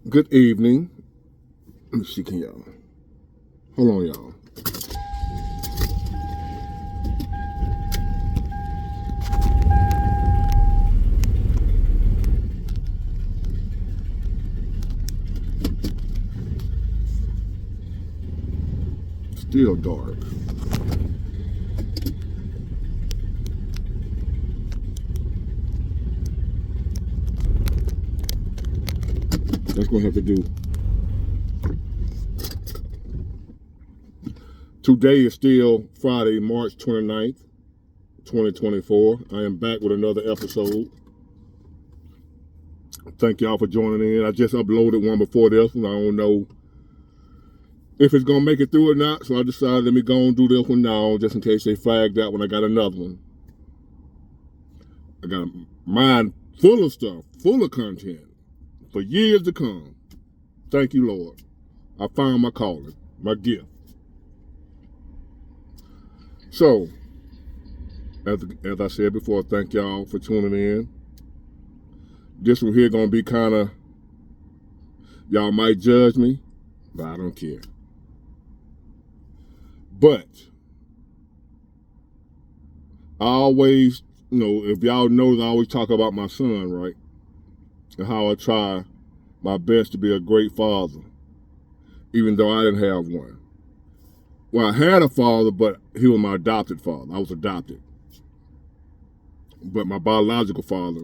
Good evening. Let me see, can y'all? Hold on, y'all. Still dark. That's gonna have to do. Today is still Friday, March 29th, 2024. I am back with another episode. Thank y'all for joining in. I just uploaded one before this one. I don't know if it's gonna make it through or not, so I decided let me go and do this one now, just in case they flagged that when I got another one. I got a mind full of stuff, full of content for years to come. Thank you, Lord. I found my calling, my gift. So, as I said before, thank y'all for tuning in. This one here gonna be kind of, y'all might judge me, but I don't care. But I always, if y'all know, I always talk about my son, right? And how I try my best to be a great father, even though I didn't have one. Well, I had a father, but he was my adopted father. I was adopted. But my biological father,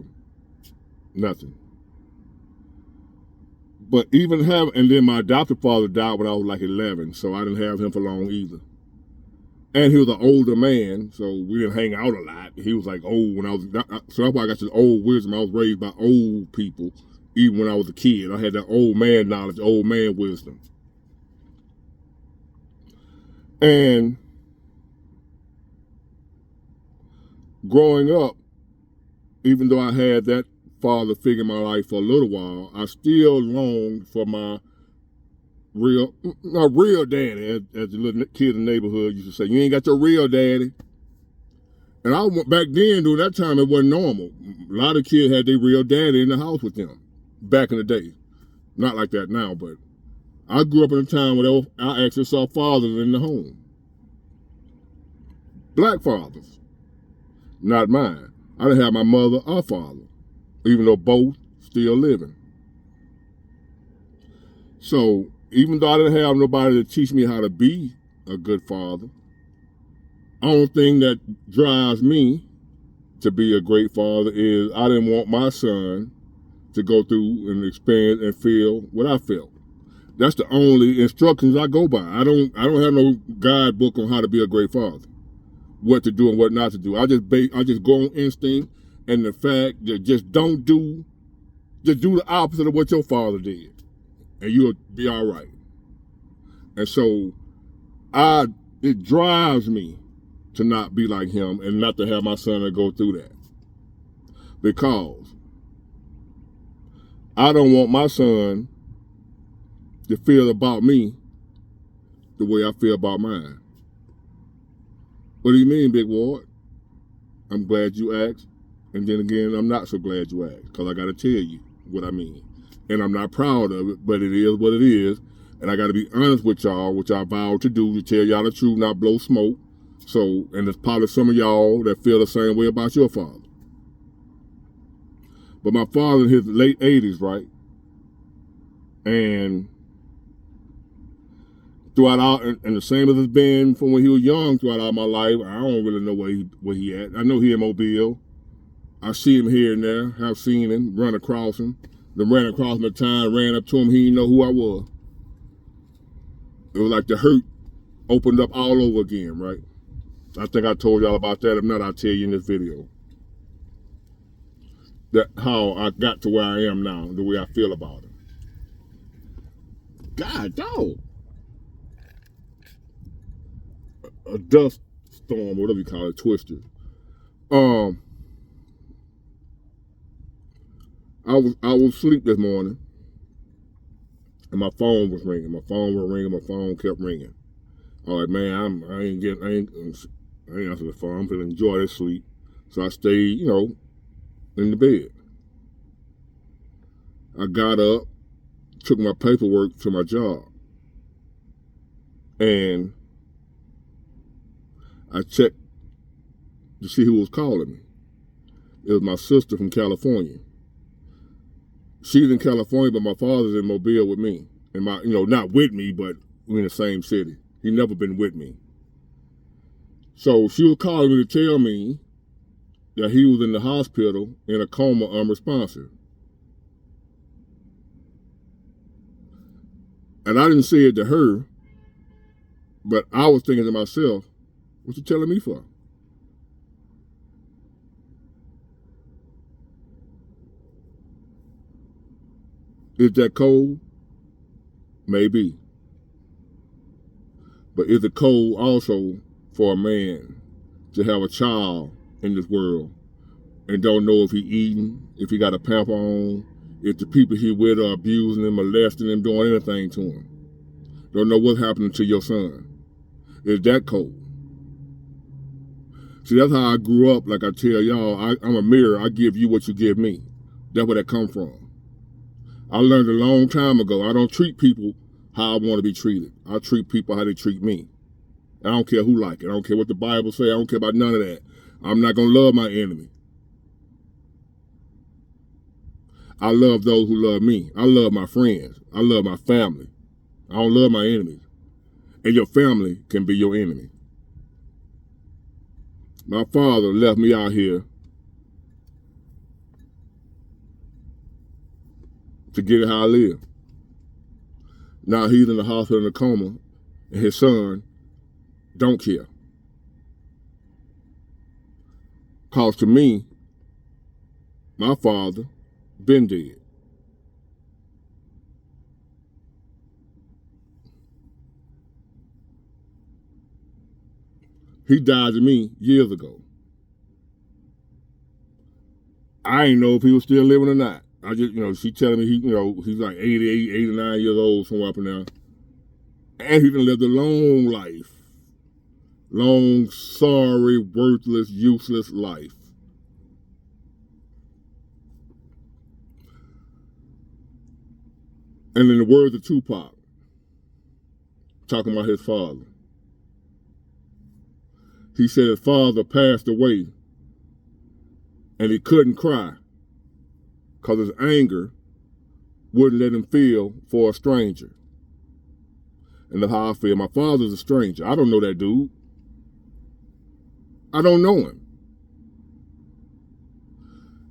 nothing. But and then my adopted father died when I was like 11, so I didn't have him for long either. And he was an older man, so we didn't hang out a lot. He was like old when I was, so that's why I got this old wisdom. I was raised by old people, even when I was a kid. I had that old man knowledge, old man wisdom. And growing up, even though I had that father figure in my life for a little while, I still longed for my real daddy, as the little kid in the neighborhood used to say, you ain't got your real daddy. And I went back then, during that time, it wasn't normal. A lot of kids had their real daddy in the house with them back in the day. Not like that now, but I grew up in a time where I actually saw fathers in the home. Black fathers, not mine. I didn't have my mother or father, even though both still living. So even though I didn't have nobody to teach me how to be a good father, the only thing that drives me to be a great father is I didn't want my son to go through and experience and feel what I felt. That's the only instructions I go by. I don't have no guidebook on how to be a great father, what to do and what not to do. I just go on instinct and the fact that just do the opposite of what your father did, and you'll be all right. And so it drives me to not be like him and not to have my son to go through that, because I don't want my son to feel about me the way I feel about mine. What do you mean, Big Ward? I'm glad you asked. And then again, I'm not so glad you asked, because I got to tell you what I mean. And I'm not proud of it, but it is what it is. And I got to be honest with y'all, which I vowed to do, to tell y'all the truth, not blow smoke. So, and there's probably some of y'all that feel the same way about your father. But my father in his late 80s, right? And throughout all, and the same as it's been from when he was young throughout all my life, I don't really know where he at. I know he in Mobile. I see him here and there. I've seen him, run across him. Then ran across him at the time, ran up to him, he didn't know who I was. It was like the hurt opened up all over again, right? I think I told y'all about that. If not, I'll tell you in this video. That how I got to where I am now, the way I feel about it. God, dog. A dust storm, whatever you call it, twister. I was asleep this morning, and my phone was ringing. My phone kept ringing. I was like, man, I ain't answering the phone. I'm gonna enjoy this sleep. So I stayed, in the bed. I got up, took my paperwork to my job. And I checked to see who was calling me. It was my sister from California. She's in California, but my father's in Mobile with me. And not with me, but we're in the same city. He never been with me. So she was calling me to tell me that he was in the hospital in a coma, unresponsive. And I didn't say it to her, but I was thinking to myself, what you telling me for? Is that cold? Maybe. But is it cold also for a man to have a child in this world and don't know if he eating, if he got a pamper on, if the people he with are abusing him, molesting him, doing anything to him? Don't know what's happening to your son. Is that cold? See, that's how I grew up. Like I tell y'all, I'm a mirror. I give you what you give me. That's where that come from. I learned a long time ago, I don't treat people how I want to be treated. I treat people how they treat me. I don't care who like it. I don't care what the Bible say. I don't care about none of that. I'm not going to love my enemy. I love those who love me. I love my friends. I love my family. I don't love my enemies. And your family can be your enemy. My father left me out here to get it how I live. Now he's in the hospital in a coma, and his son don't care. Cause to me, my father been dead. He died to me years ago. I didn't know if he was still living or not. I just, she telling me he's like 88, 89 years old, somewhere up in there. And he done lived a long life. Long, sorry, worthless, useless life. And in the words of Tupac, talking about his father, he said his father passed away and he couldn't cry because his anger wouldn't let him feel for a stranger. And that's how I feel. My father's a stranger. I don't know that dude. I don't know him.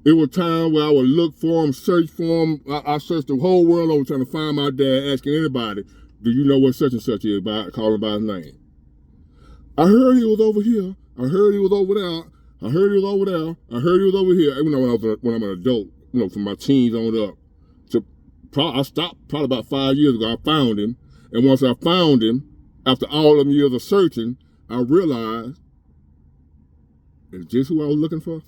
It was time where I would look for him, search for him. I searched the whole world over trying to find my dad, asking anybody, do you know what such and such is, by calling by his name. I heard he was over here. I heard he was over there. I heard he was over there. I heard he was over here. Even when I'm an adult, from my teens on up. I stopped probably about 5 years ago. I found him. And once I found him, after all them years of searching, I realized, is this who I was looking for?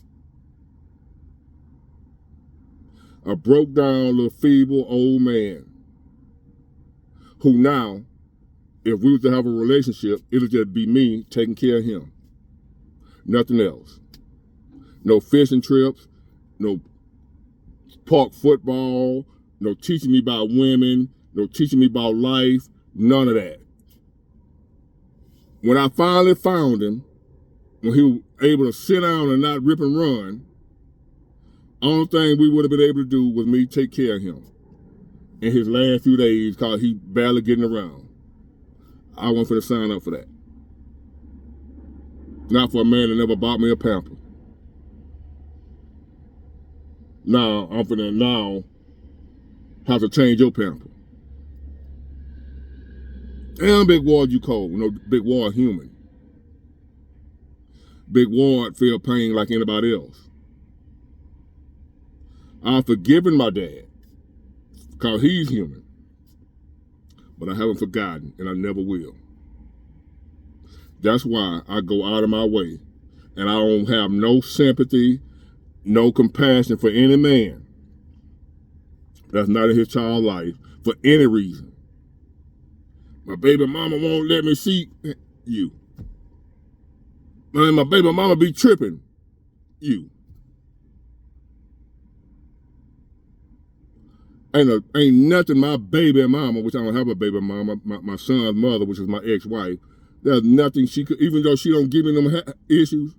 A broke down, little feeble old man who now, if we were to have a relationship, it'll just be me taking care of him. Nothing else. No fishing trips, no park football, no teaching me about women, no teaching me about life, none of that. When I finally found him, when he was able to sit down and not rip and run, only thing we would have been able to do was me take care of him in his last few days because he barely getting around. I wasn't going to sign up for that. Not for a man that never bought me a pamper. Now, I'm going to have to change your pamper. And Big Ward, you cold. Big Ward human. Big Ward feel pain like anybody else. I've forgiven my dad because he's human. But I haven't forgotten, and I never will. That's why I go out of my way, and I don't have no sympathy, no compassion for any man that's not in his child's life for any reason. My baby mama won't let me see you. My baby mama be tripping you. Ain't nothing my baby mama, which I don't have a baby mama, my son's mother, which is my ex-wife, there's nothing she could, even though she don't give me them issues,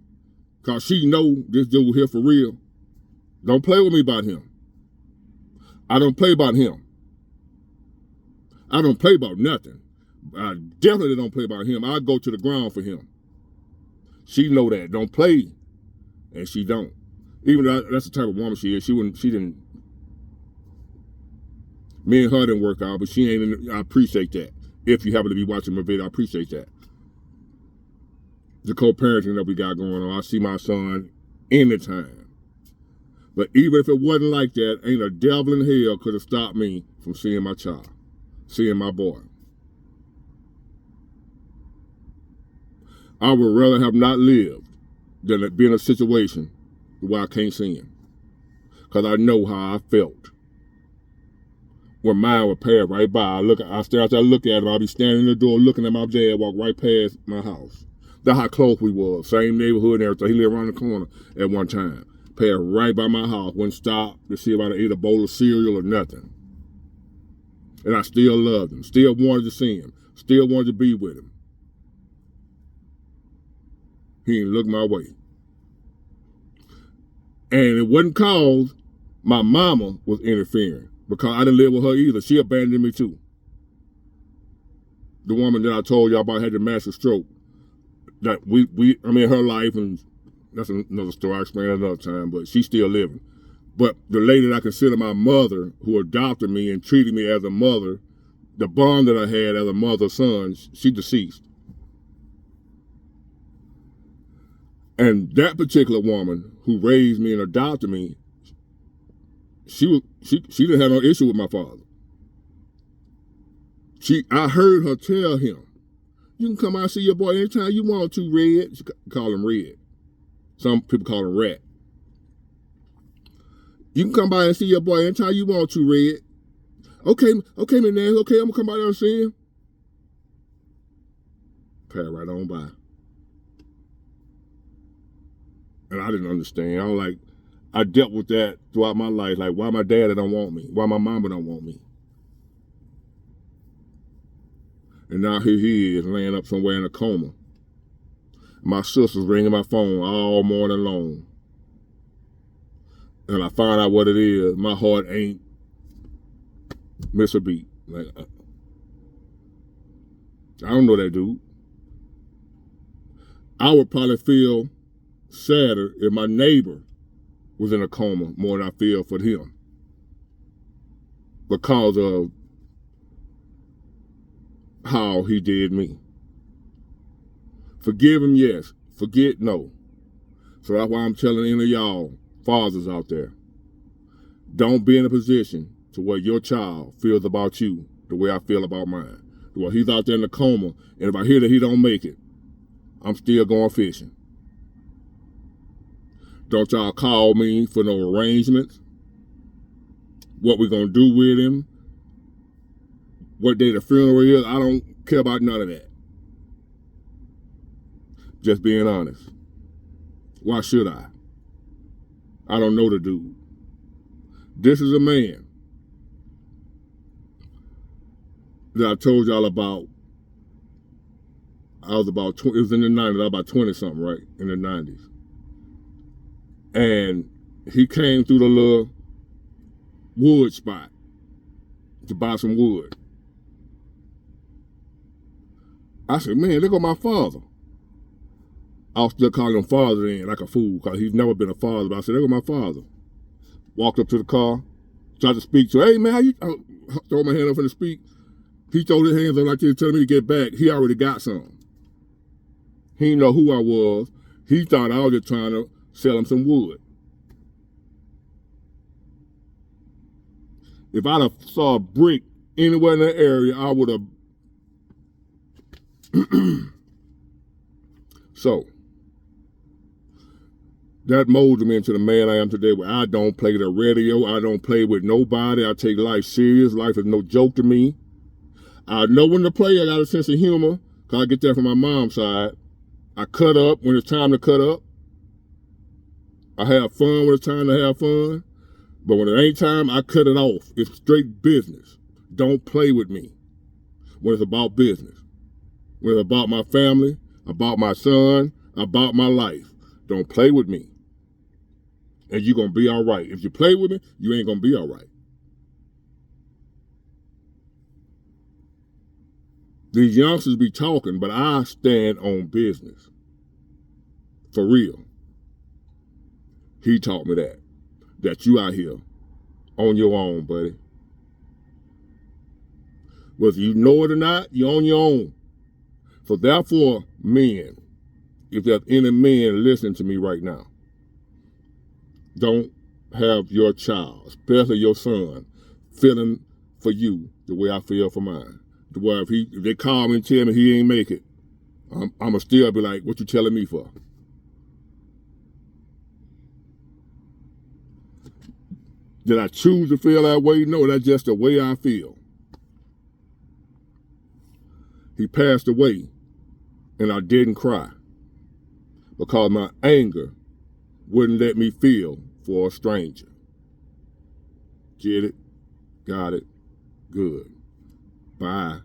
because she know this dude here for real. Don't play with me about him. I don't play about him. I don't play about nothing. I definitely don't play about him. I go to the ground for him. She know that. Don't play. And she don't. Even though that's the type of woman she is, she didn't, me and her didn't work out, but she ain't, I appreciate that. If you happen to be watching my video, I appreciate that. The co-parenting that we got going on, I see my son anytime. But even if it wasn't like that, ain't a devil in hell could have stopped me from seeing my child, seeing my boy. I would rather have not lived than be in a situation where I can't see him. Because I know how I felt. When mine would pass right by, I stare out there, look at him, I'll be standing in the door looking at my dad walk right past my house. That's how close we were. Same neighborhood and everything. He lived around the corner at one time. Passed right by my house. Wouldn't stop to see if I'd ate a bowl of cereal or nothing. And I still loved him. Still wanted to see him. Still wanted to be with him. He didn't look my way. And it wasn't cause my mama was interfering. Because I didn't live with her either. She abandoned me too. The woman that I told y'all about had the massive stroke. That her life, and that's another story, I'll explain another time, but she's still living. But the lady that I consider my mother, who adopted me and treated me as a mother, the bond that I had as a mother-son, she deceased. And that particular woman who raised me and adopted me, she didn't have no issue with my father. I heard her tell him, "You can come out and see your boy anytime you want to, Red." She call him Red. Some people call him Rat. "You can come by and see your boy anytime you want to, Red." Okay, man, okay, I'm gonna come by there and see him. Pass right on by. And I didn't understand. I dealt with that throughout my life. Like, why my daddy don't want me? Why my mama don't want me? And now here he is, laying up somewhere in a coma. My sister's ringing my phone all morning long. And I find out what it is. My heart ain't miss a beat. Like, I don't know that dude. I would probably feel sadder if my neighbor was in a coma more than I feel for him. Because of how he did me. Forgive him, yes. Forget, no. So that's why I'm telling any of y'all fathers out there, don't be in a position to where your child feels about you the way I feel about mine. Well, he's out there in the coma, and if I hear that he don't make it, I'm still going fishing. Don't y'all call me for no arrangements. What we gonna do with him? What day the funeral is? I don't care about none of that. Just being honest. Why should I? I don't know the dude. This is a man that I told y'all about. I was about 20, it was in the 90s, I was about 20 something, right? In the 90s. And he came through the little wood spot to buy some wood. I said, man, look at my father. I was still calling him father then, like a fool, because he's never been a father. But I said, look at my father. Walked up to the car, tried to speak to him. Hey, man, how you? I throw my hand up for to speak. He threw his hands up like he was telling me to get back. He already got some. He didn't know who I was. He thought I was just trying to sell him some wood. If I'd have saw a brick anywhere in that area, I would have. So, that molded me into the man I am today, where I don't play the radio, I don't play with nobody, I take life serious, life is no joke to me. I know when to play, I got a sense of humor, because I get that from my mom's side. I cut up when it's time to cut up. I have fun when it's time to have fun. But when it ain't time, I cut it off. It's straight business. Don't play with me when it's about business. When it's about my family, about my son, about my life. Don't play with me. And you're going to be all right. If you play with me, you ain't going to be all right. These youngsters be talking, but I stand on business. For real. He taught me that you out here on your own, buddy. Whether you know it or not, you're on your own. So therefore, men, if there's any men listening to me right now, don't have your child, especially your son, feeling for you the way I feel for mine. The way if they call me and tell me he ain't make it, I'ma still be like, what you telling me for? Did I choose to feel that way? No, that's just the way I feel. He passed away, and I didn't cry because my anger wouldn't let me feel for a stranger. Get it? Got it? Good. Bye.